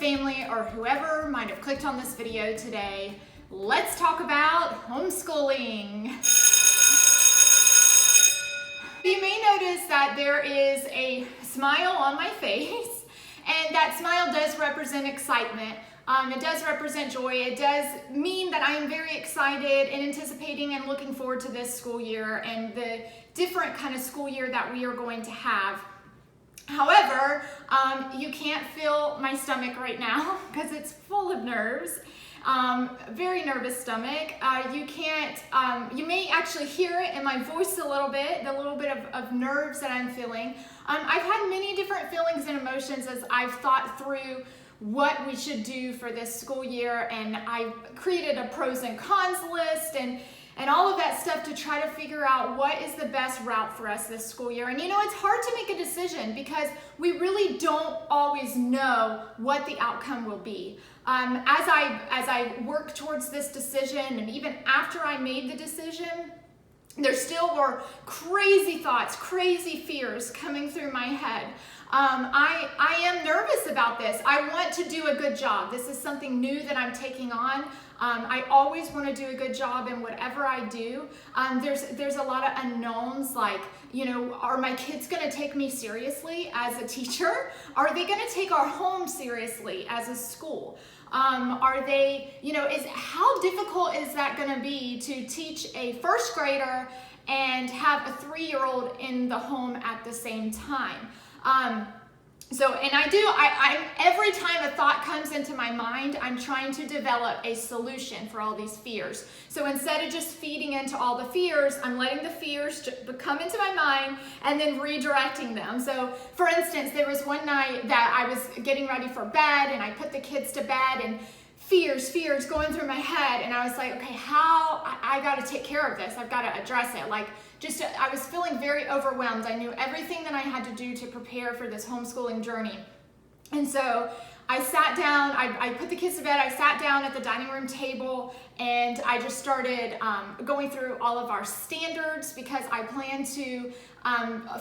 family, or whoever might have clicked on this video today. Let's talk about homeschooling. You may notice that there is a smile on my face, and that smile does represent excitement. It does represent joy. It does mean that I am very excited and anticipating and looking forward to this school year and the different kind of school year that we are going to have. However, you can't feel my stomach right now because it's full of nerves. Very nervous stomach. You may actually hear it in my voice a little bit, the little bit of nerves that I'm feeling. I've had many different feelings and emotions as I've thought through what we should do for this school year, and I created a pros and cons list and all of that stuff to try to figure out what is the best route for us this school year. And you know, it's hard to make a decision because we really don't always know what the outcome will be. As I work towards this decision, and even after I made the decision, there still were crazy thoughts, crazy fears coming through my head. I am nervous about this. I want to do a good job. This is something new that I'm taking on. I always want to do a good job in whatever I do. There's a lot of unknowns, like, you know, are my kids going to take me seriously as a teacher? Are they going to take our home seriously as a school? Are they, you know, how difficult is that going to be to teach a first grader and have a 3-year-old in the home at the same time? Every time a thought comes into my mind, I'm trying to develop a solution for all these fears. So instead of just feeding into all the fears, I'm letting the fears come into my mind and then redirecting them. So for instance, there was one night that I was getting ready for bed and I put the kids to bed and fears going through my head, and I was like, okay, I got to take care of this. I've got to address it. I was feeling very overwhelmed. I knew everything that I had to do to prepare for this homeschooling journey. And so I sat down, I put the kids to bed, I sat down at the dining room table, and I just started going through all of our standards because I plan to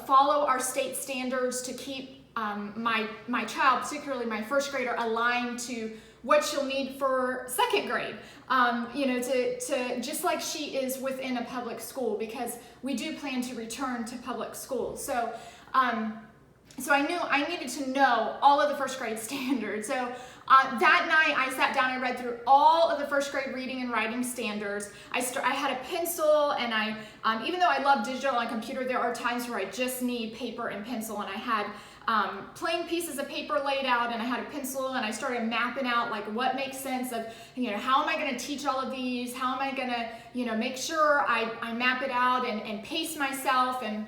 follow our state standards to keep my child, particularly my first grader, aligned to what she'll need for second grade, to just like she is within a public school, because we do plan to return to public school. So I knew I needed to know all of the first grade standards. So that night I sat down, I read through all of the first grade reading and writing standards. I had a pencil, and even though I love digital on a computer, there are times where I just need paper and pencil, and I had plain pieces of paper laid out, and I had a pencil, and I started mapping out like what makes sense of, how am I going to teach all of these? How am I going to, make sure I map it out and pace myself, and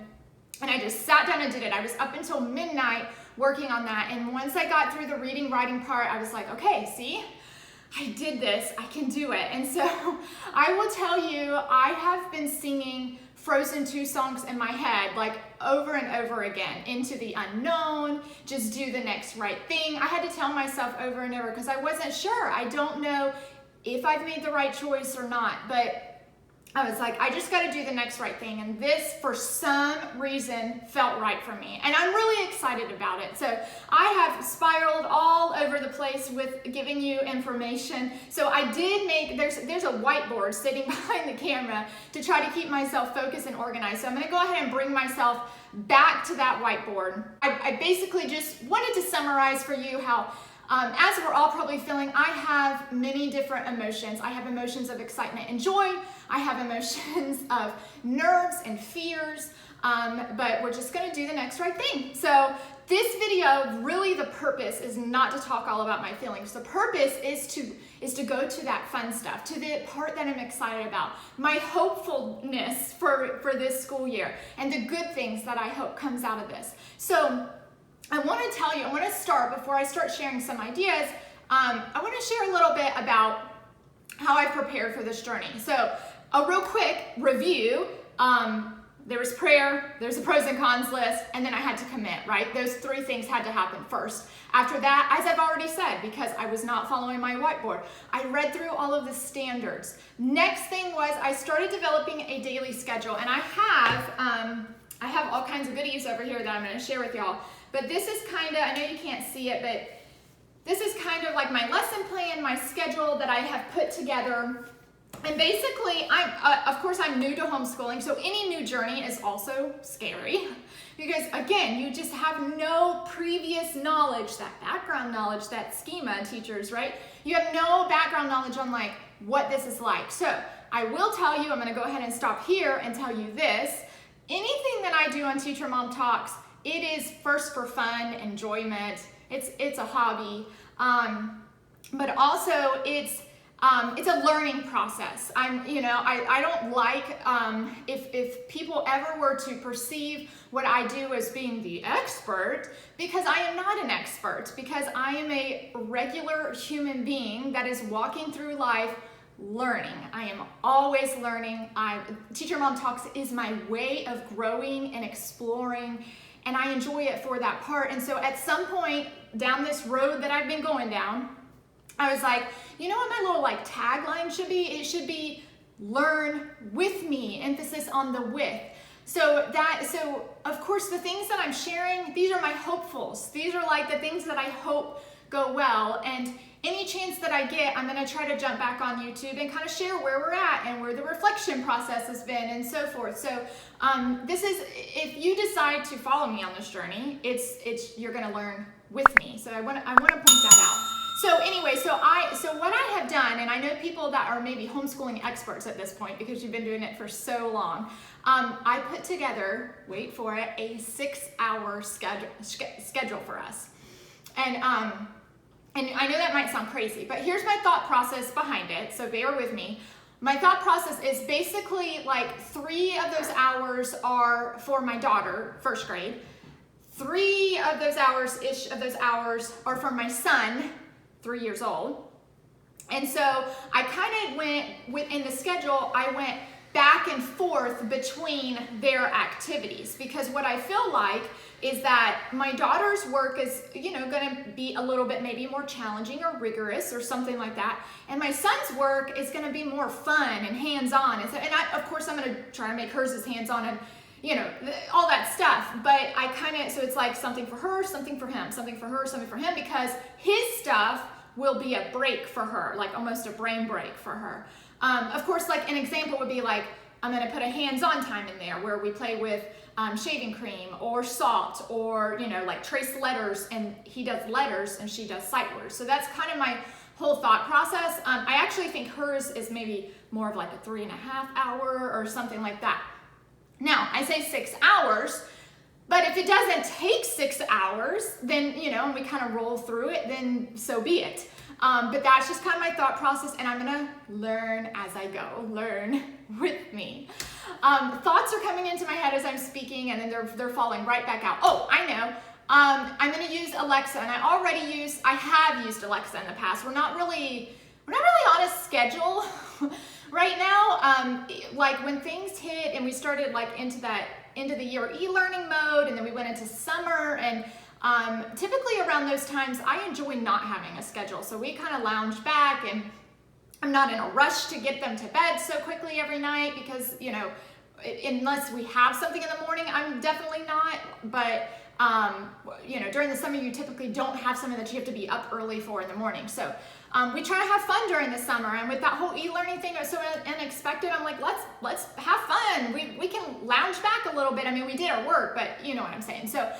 I just sat down and did it. I was up until midnight working on that, and once I got through the reading, writing part, I was like, okay, see, I did this, I can do it. And so I will tell you, I have been singing Frozen 2 songs in my head, like over and over again, into the unknown, just do the next right thing. I had to tell myself over and over because I wasn't sure. I don't know if I've made the right choice or not, but I was like, I just got to do the next right thing. And this, for some reason, felt right for me. And I'm really excited about it. So I have spiraled all over the place with giving you information. So I did there's a whiteboard sitting behind the camera to try to keep myself focused and organized. So I'm going to go ahead and bring myself back to that whiteboard. I basically just wanted to summarize for you how, as we're all probably feeling, I have many different emotions. I have emotions of excitement and joy. I have emotions of nerves and fears, but we're just gonna do the next right thing. So this video, really the purpose is not to talk all about my feelings. The purpose is to go to that fun stuff, to the part that I'm excited about, my hopefulness for this school year, and the good things that I hope comes out of this. So I want to start, before I start sharing some ideas, I want to share a little bit about how I've prepared for this journey. So a real quick review, there was prayer, there's a pros and cons list, and then I had to commit, right? Those 3 things had to happen first. After that, as I've already said, because I was not following my whiteboard, I read through all of the standards. Next thing was I started developing a daily schedule, and I have all kinds of goodies over here that I'm going to share with y'all. But this is kind of, I know you can't see it, but this is kind of like my lesson plan, my schedule that I have put together. And basically, of course, I'm new to homeschooling, so any new journey is also scary because, again, you just have no previous knowledge, that background knowledge, that schema, teachers, right? You have no background knowledge on like what this is like. So I will tell you, I'm going to go ahead and stop here and tell you this. Anything that I do on Teacher Mom Talks, it is first for fun, enjoyment. It's a hobby, but also it's a learning process. I don't like if people ever were to perceive what I do as being the expert, because I am not an expert, because I am a regular human being that is walking through life learning. I am always learning. Teacher Mom Talks is my way of growing and exploring, and I enjoy it for that part. And so at some point down this road that I've been going down, I was like, you know what my little like tagline should be? It should be learn with me, emphasis on the with. So of course the things that I'm sharing, these are my hopefuls. These are like the things that I hope go well, and any chance that I get, I'm gonna try to jump back on YouTube and kind of share where we're at and where the reflection process has been and so forth. So this is, if you decide to follow me on this journey, you're gonna learn with me. So I wanna point that out. So anyway, so what I have done, and I know people that are maybe homeschooling experts at this point because you've been doing it for so long, I put together, wait for it, a 6-hour schedule for us. And I know that might sound crazy, but here's my thought process behind it, so bear with me. My thought process is basically like 3 of those hours are for my daughter, first grade. 3 of those hours are for my son, 3 years old. And so I kind of within the schedule, I went back and forth between their activities, because what I feel like is that my daughter's work is, going to be a little bit maybe more challenging or rigorous or something like that. And my son's work is going to be more fun and hands-on. And so, of course, I'm going to try to make hers as hands-on and, all that stuff. But so it's like something for her, something for him, something for her, something for him, because his stuff will be a break for her, like almost a brain break for her. Of course, like an example would be like, I'm going to put a hands-on time in there where we play with shaving cream or salt, or, like trace letters, and he does letters and she does sight words. So that's kind of my whole thought process. I actually think hers is maybe more of like a 3.5 hour or something like that. Now, I say 6 hours, but if it doesn't take 6 hours, then, and we kind of roll through it, then so be it. But that's just kind of my thought process, and I'm gonna learn as I go, learn with me. Thoughts are coming into my head as I'm speaking, and then they're falling right back out. Oh, I know. I'm gonna use Alexa, and I have used Alexa in the past. We're not really on a schedule right now. Like when things hit and we started like into the year e-learning mode, and then we went into summer, and typically around those times, I enjoy not having a schedule. So we kind of lounge back, and I'm not in a rush to get them to bed so quickly every night because, unless we have something in the morning, I'm definitely not. But, during the summer, you typically don't have something that you have to be up early for in the morning. So we try to have fun during the summer. And with that whole e-learning thing, it was so unexpected. I'm like, let's have fun. We can lounge back a little bit. I mean, we did our work, but you know what I'm saying. So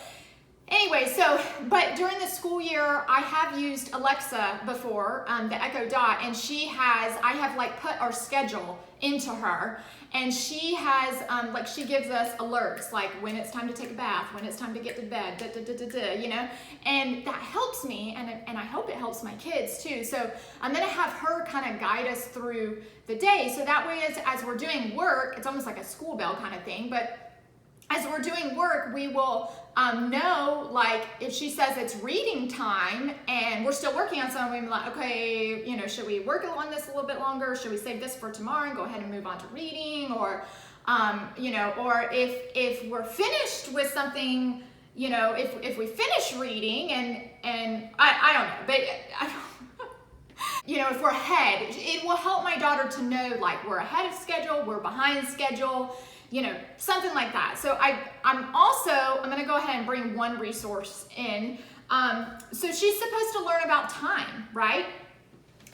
anyway, but during the school year, I have used Alexa before, the Echo Dot, and I have like put our schedule into her, and she has, she gives us alerts, like when it's time to take a bath, when it's time to get to bed, and that helps me, and I hope it helps my kids too. So I'm gonna have her kind of guide us through the day, so that way as we're doing work, it's almost like a school bell kind of thing, but as we're doing work, we will know, like, if she says it's reading time and we're still working on something, we'll be like, okay, should we work on this a little bit longer? Should we save this for tomorrow and go ahead and move on to reading? Or, or if we're finished with something, if we finish reading and I don't know, but I don't, if we're ahead, it will help my daughter to know, like, we're ahead of schedule, we're behind schedule, something like that. So I'm going to go ahead and bring one resource in. So she's supposed to learn about time, right?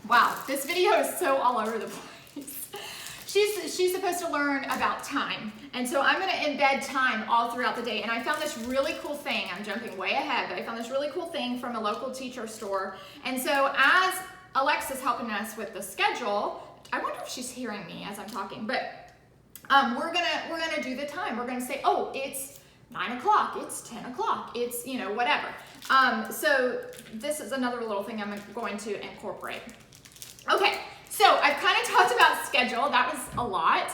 Wow, this video is so all over the place. She's supposed to learn about time. And so I'm gonna embed time all throughout the day. And I found this really cool thing. I'm jumping way ahead, but I found this really cool thing from a local teacher store. And so as Alexa's helping us with the schedule, I wonder if she's hearing me as I'm talking, but we're gonna do the time. We're gonna say, oh, it's 9 o'clock, it's 10 o'clock, it's, you know, whatever. So this is another little thing I'm going to incorporate. Okay, so I've kind of talked about schedule. That was a lot.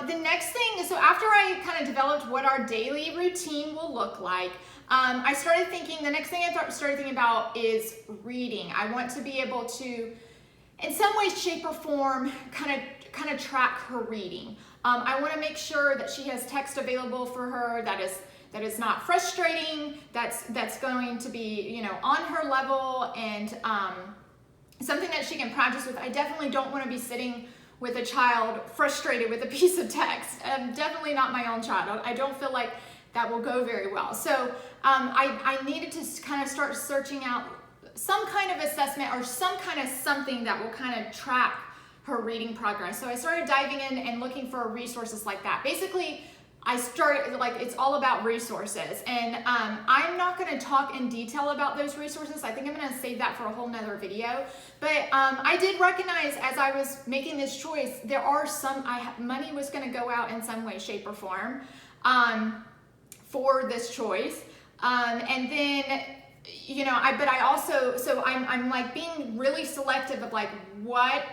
The next thing, so after I kind of developed what our daily routine will look like, I started thinking, the next thing I started thinking about is reading. I want to be able to, in some way, shape, or form, kind of track her reading. I want to make sure that she has text available for her that is not frustrating, that's going to be, you know, on her level, and something that she can practice with. I definitely don't want to be sitting with a child frustrated with a piece of text. Definitely not my own child. I don't feel like that will go very well. So I needed to kind of start searching out some kind of assessment or some kind of something that will kind of track her reading progress. So I started diving in and looking for resources like that. Basically, I started, like, it's all about resources, and I'm not going to talk in detail about those resources. I think I'm going to save that for a whole nother video. But I did recognize as I was making this choice, there are some, money was going to go out in some way, shape, or form for this choice. And then, you know, but I also, so I'm like being really selective of like, what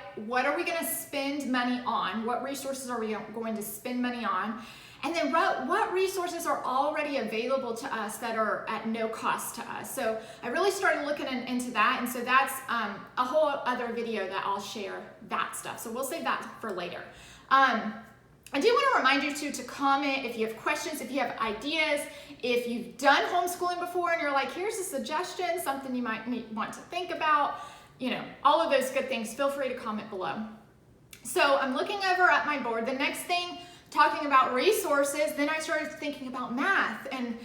are we going to spend money on? What resources are we going to spend money on? And then what resources are already available to us that are at no cost to us? So I really started looking into that. And so that's a whole other video that I'll share that stuff. So we'll save that for later. I do want to remind you too to comment if you have questions, if you have ideas, if you've done homeschooling before and you're like, here's a suggestion, something you might want to think about, you know, all of those good things, feel free to comment below. So I'm looking over at my board. The next thing, talking about resources, then I started thinking about math, and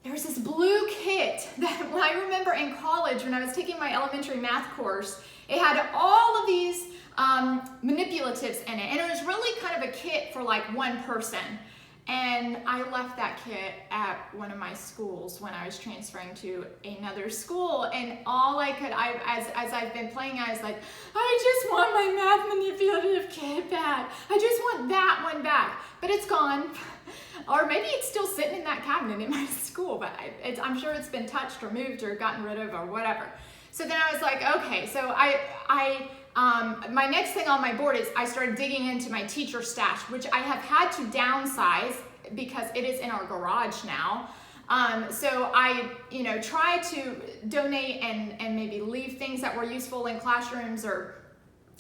there was this blue kit that I remember in college when I was taking my elementary math course. It had all of these manipulatives in it, and it was really kind of a kit for like one person. And I left that kit at one of my schools when I was transferring to another school, and all I could, as I've been playing, I was like, I just want my math manipulative kit back. I just want that one back, but it's gone. Or maybe it's still sitting in that cabinet in my school, but I'm sure it's been touched or moved or gotten rid of or whatever. So then I was like, okay, so my next thing on my board is I started digging into my teacher stash, which I have had to downsize because it is in our garage now. So I, you know, try to donate and maybe leave things that were useful in classrooms or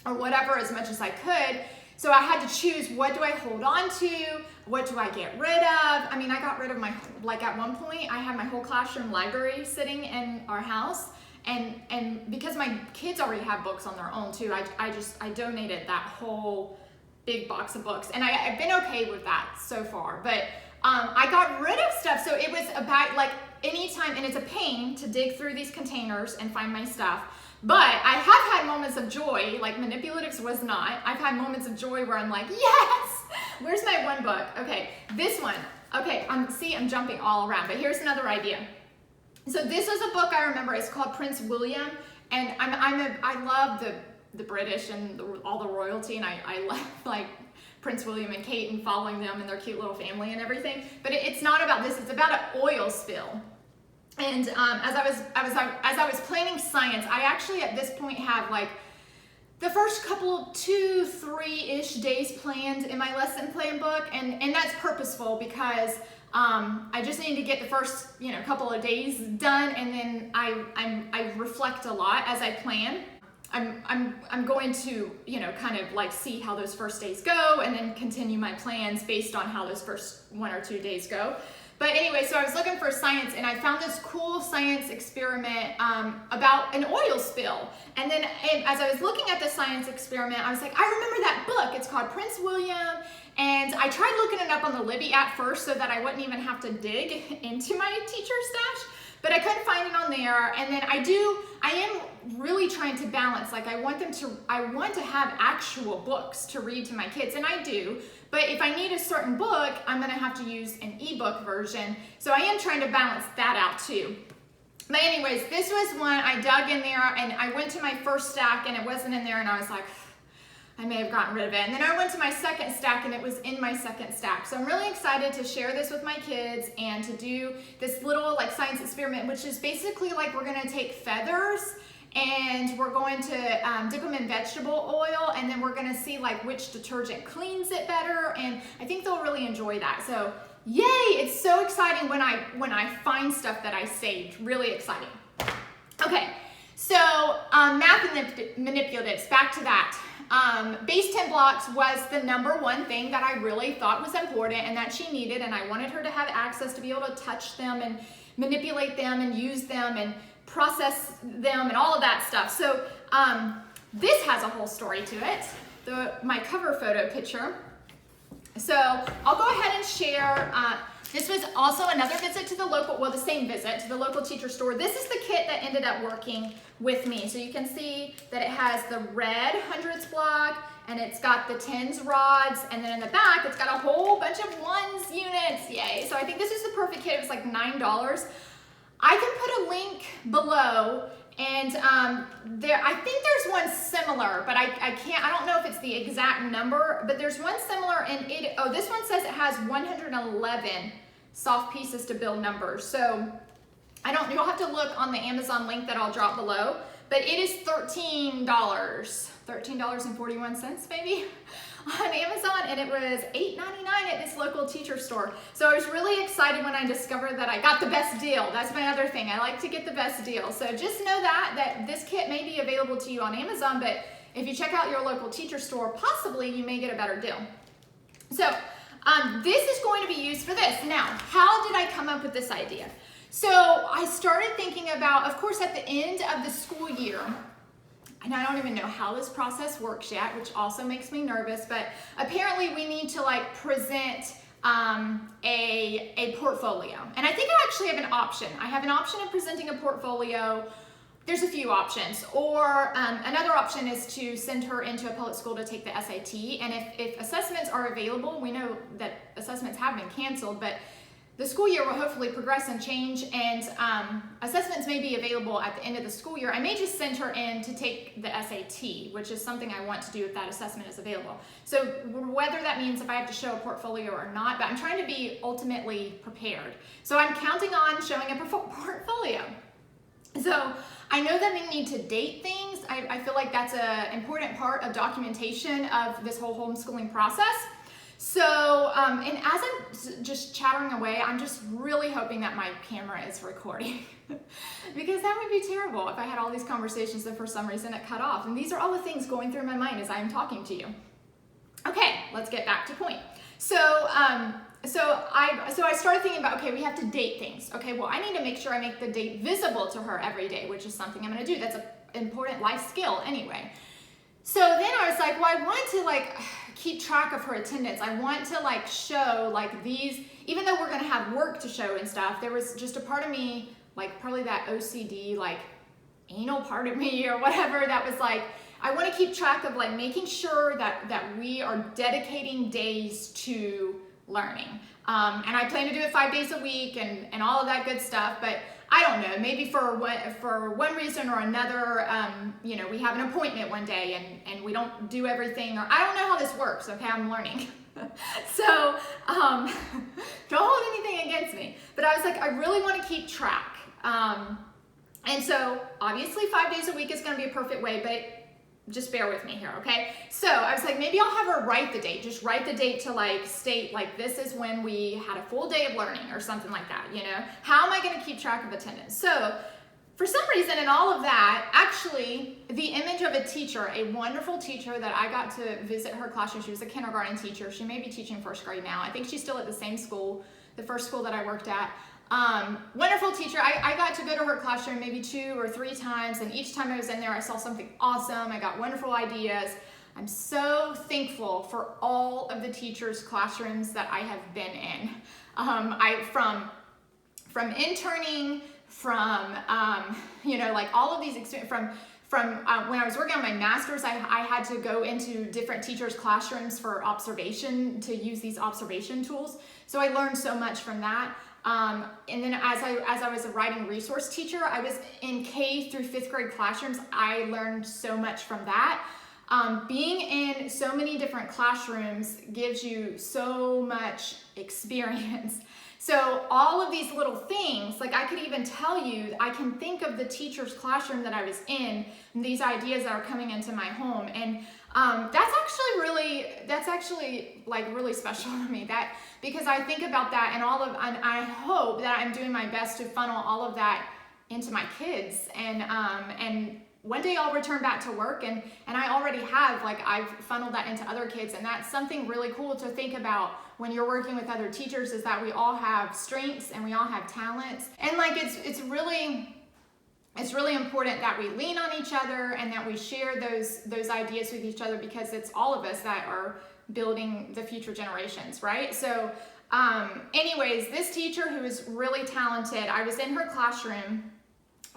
whatever as much as I could. So I had to choose, what do I hold on to? What do I get rid of? I mean, I got rid of like at one point I had my whole classroom library sitting in our house. And because my kids already have books on their own too, I donated that whole big box of books, and I've been okay with that so far. But I got rid of stuff, so it was about like anytime, and it's a pain to dig through these containers and find my stuff. But I have had moments of joy, like manipulatives was not. I've had moments of joy where I'm like, yes! Where's my one book? Okay, this one. Okay, I'm jumping all around, but here's another idea. So this is a book I remember. It's called Prince William, and I love the British and all the royalty, and I love like Prince William and Kate and following them and their cute little family and everything. But it's not about this. It's about an oil spill. And as I was planning science, I actually at this point have like the first couple 2-3-ish days planned in my lesson plan book, and that's purposeful because I just need to get the first, you know, couple of days done, and then I reflect a lot as I plan. I'm going to, you know, kind of like see how those first days go, and then continue my plans based on how those first 1 or 2 days go. But anyway, so I was looking for science, and I found this cool science experiment about an oil spill. And then as I was looking at the science experiment, I was like, I remember that book. It's called Prince William. And I tried looking it up on the Libby app first so that I wouldn't even have to dig into my teacher stash. but I couldn't find it on there. And then I am really trying to balance, like I want to have actual books to read to my kids, and I do, but if I need a certain book, I'm gonna have to use an ebook version. So I am trying to balance that out too. But anyways, this was one I dug in there, and I went to my first stack and it wasn't in there, and I was like, I may have gotten rid of it. And then I went to my second stack and it was in my second stack. So I'm really excited to share this with my kids and to do this little like science experiment, which is basically like we're gonna take feathers and we're going to dip them in vegetable oil, and then we're gonna see like which detergent cleans it better, and I think they'll really enjoy that. So yay, it's so exciting when I find stuff that I saved, really exciting. Okay, so math manipulatives, back to that. Base 10 blocks was the #1 thing that I really thought was important and that she needed, and I wanted her to have access to be able to touch them and manipulate them and use them and process them and all of that stuff. So this has a whole story to it, my cover photo picture. So I'll go ahead and share, this was also another visit to the local, well, the same visit to the local teacher store. This is the kit that ended up working with me. So you can see that it has the red hundredths block, and it's got the tens rods, and then in the back, it's got a whole bunch of ones units, yay. So I think this is the perfect kit. It was like $9. I can put a link below, and I think there's one similar, but I don't know if it's the exact number, but there's one similar, and this one says it has 111 soft pieces to build numbers. So you'll have to look on the Amazon link that I'll drop below, but it is $13.41 maybe on Amazon, and it was $8.99 at this local teacher store. So I was really excited when I discovered that I got the best deal. That's my other thing. I like to get the best deal. So just know that this kit may be available to you on Amazon, but if you check out your local teacher store, possibly you may get a better deal. So this is going to be used for this. Now, how did I come up with this idea? So I started thinking about, of course, at the end of the school year, and I don't even know how this process works yet, which also makes me nervous, but apparently we need to like present a portfolio. And I think I actually have an option. I have an option of presenting a portfolio. There's a few options. Or another option is to send her into a public school to take the SAT. And if assessments are available, we know that assessments have been canceled, but the school year will hopefully progress and change, and assessments may be available at the end of the school year. I may just send her in to take the SAT, which is something I want to do if that assessment is available. So whether that means if I have to show a portfolio or not, but I'm trying to be ultimately prepared. So I'm counting on showing a portfolio. So I know that we need to date things. I feel like that's an important part of documentation of this whole homeschooling process. So, and as I'm just chattering away, I'm just really hoping that my camera is recording because that would be terrible if I had all these conversations and for some reason it cut off. And these are all the things going through my mind as I'm talking to you. Okay, let's get back to point. So I started thinking about, okay, we have to date things. Okay, well, I need to make sure I make the date visible to her every day, which is something I'm going to do. That's an important life skill anyway. So then I was like, well, I want to like keep track of her attendance. I want to like show like these, even though we're going to have work to show and stuff, there was just a part of me, like probably that OCD, like anal part of me or whatever, that was like, I want to keep track of like making sure that we are dedicating days to learning. And I plan to do it 5 days a week and all of that good stuff, but I don't know, maybe for one reason or another, you know, we have an appointment one day and we don't do everything, or I don't know how this works, okay, I'm learning. So, don't hold anything against me. But I was like, I really want to keep track. And so, obviously 5 days a week is going to be a perfect way, but just bear with me here, okay? So I was like, maybe I'll have her write the date. Just write the date to like state like this is when we had a full day of learning or something like that, you know? How am I gonna keep track of attendance? So for some reason in all of that, actually the image of a teacher, a wonderful teacher that I got to visit her classroom. She was a kindergarten teacher. She may be teaching first grade now. I think she's still at the same school, the first school that I worked at. Wonderful teacher. I got to go to her classroom maybe 2 or 3 times, and each time I was in there I saw something awesome. I got wonderful ideas. I'm so thankful for all of the teachers' classrooms that I have been in. From interning from, like all of these experiences from when I was working on my master's, I had to go into different teachers' classrooms for observation, to use these observation tools. So I learned so much from that. And then as I was a writing resource teacher, I was in K through 5th grade classrooms. I learned so much from that. Being in so many different classrooms gives you so much experience. So all of these little things, like I could even tell you, I can think of the teacher's classroom that I was in, and these ideas that are coming into my home. And that's actually like really special to me, that because I think about that and I hope that I'm doing my best to funnel all of that into my kids. And one day I'll return back to work, and I already have, like, I've funneled that into other kids, and that's something really cool to think about when you're working with other teachers, is that we all have strengths and we all have talents. And like it's really important that we lean on each other and that we share those ideas with each other, because it's all of us that are building the future generations, right? So anyways, this teacher who is really talented, I was in her classroom.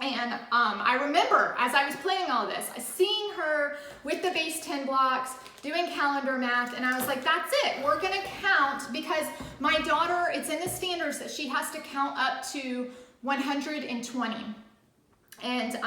And I remember, as I was planning all this, seeing her with the base 10 blocks, doing calendar math, and I was like, that's it. We're going to count, because my daughter, it's in the standards that she has to count up to 120. And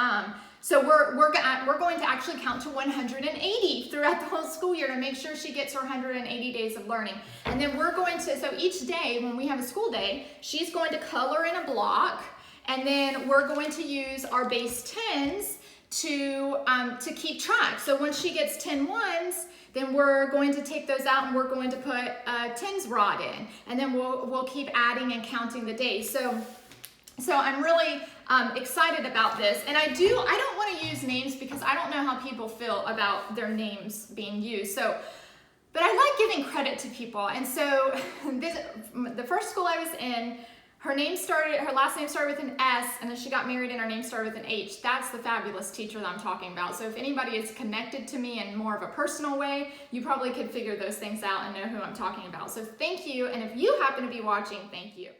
so we're going to actually count to 180 throughout the whole school year to make sure she gets her 180 days of learning. And then we're going to, so each day when we have a school day, she's going to color in a block. And then we're going to use our base 10s to keep track. So once she gets 10 ones, then we're going to take those out and we're going to put a 10s rod in. And then we'll keep adding and counting the days. So I'm really excited about this. And I don't want to use names because I don't know how people feel about their names being used. But I like giving credit to people. And so the first school I was in, her last name started with an S, and then she got married and her name started with an H. That's the fabulous teacher that I'm talking about. So if anybody is connected to me in more of a personal way, you probably could figure those things out and know who I'm talking about. So thank you, and if you happen to be watching, thank you.